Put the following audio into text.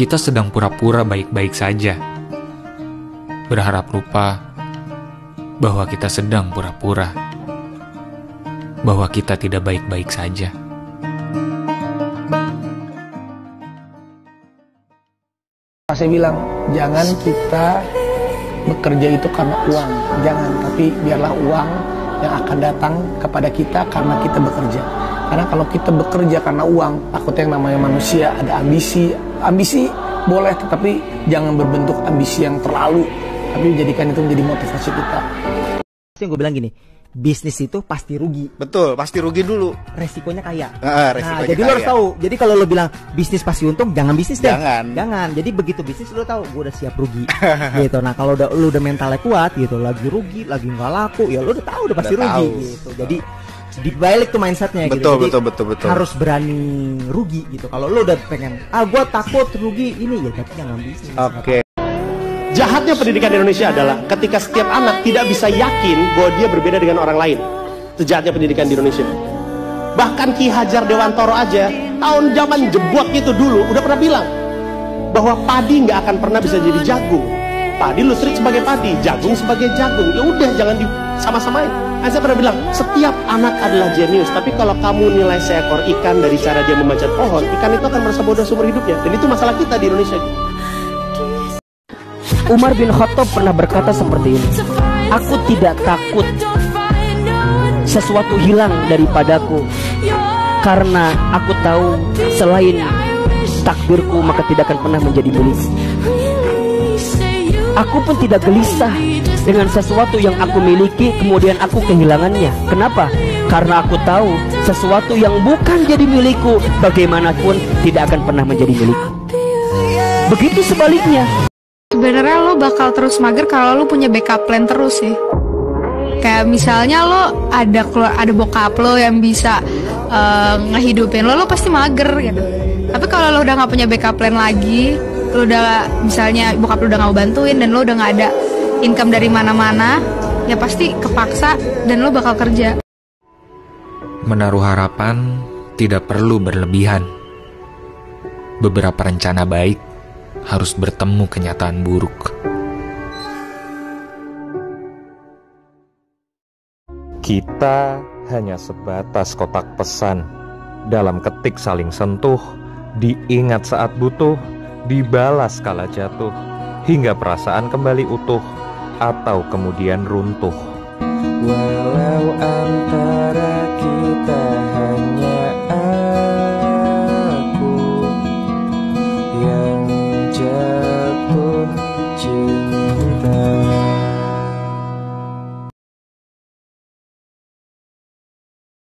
kita sedang pura-pura baik-baik saja, berharap lupa bahwa kita sedang pura-pura, bahwa kita tidak baik-baik saja. Saya bilang, jangan kita bekerja itu karena uang, jangan, tapi biarlah uang yang akan datang kepada kita karena kita bekerja. Karena kalau kita bekerja karena uang, takutnya yang namanya manusia ada ambisi. Ambisi boleh, tetapi jangan berbentuk ambisi yang terlalu, tapi jadikan itu menjadi motivasi kita. Yang gue bilang gini, bisnis itu pasti rugi. Betul, pasti rugi dulu. Resikonya kaya. Resikonya jadi kaya. lo harus tahu. Jadi kalau lo bilang bisnis pasti untung, jangan bisnis deh. Jangan. Jadi begitu bisnis lo tahu, gue udah siap rugi. Gitu. Nah kalau lo udah mentalnya kuat, gitu, lagi rugi, lagi nggak laku, ya lo udah tahu udah pasti rugi. Gitu. Jadi dibalik tuh mindsetnya. Betul, gitu. betul. Harus berani rugi gitu. Kalau lo udah pengen, gue takut rugi ini, ya berarti jangan bisnis. Oke. Jahatnya pendidikan di Indonesia adalah ketika setiap anak tidak bisa yakin bahwa dia berbeda dengan orang lain. Itu jahatnya pendidikan di Indonesia. Bahkan Ki Hajar Dewantoro aja tahun zaman jebot itu dulu udah pernah bilang bahwa padi nggak akan pernah bisa jadi jagung. Padi lu treat sebagai padi, jagung sebagai jagung. Ya udah, jangan disama-samain. Saya pernah bilang, setiap anak adalah jenius, tapi kalau kamu nilai seekor ikan dari cara dia memanjat pohon, ikan itu akan merasa bodoh seumur hidupnya. Dan itu masalah kita di Indonesia. Umar bin Khattab pernah berkata seperti ini, aku tidak takut sesuatu hilang daripadaku, karena aku tahu selain takdirku maka tidak akan pernah menjadi milikku. Aku pun tidak gelisah dengan sesuatu yang aku miliki kemudian aku kehilangannya. Kenapa? Karena aku tahu sesuatu yang bukan jadi milikku bagaimanapun tidak akan pernah menjadi milikku. Begitu sebaliknya. Sebenarnya lo bakal terus mager kalau lo punya backup plan terus sih. Kayak misalnya lo ada bokap lo yang bisa ngehidupin lo pasti mager gitu. Tapi kalau lo udah nggak punya backup plan lagi, lo udah misalnya bokap lo udah nggak mau bantuin dan lo udah nggak ada income dari mana-mana, ya pasti kepaksa dan lo bakal kerja. Menaruh harapan tidak perlu berlebihan. Beberapa rencana baik harus bertemu kenyataan buruk. Kita hanya sebatas kotak pesan. Dalam ketik saling sentuh, diingat saat butuh, dibalas kala jatuh, hingga perasaan kembali utuh atau kemudian runtuh. Walau antara kita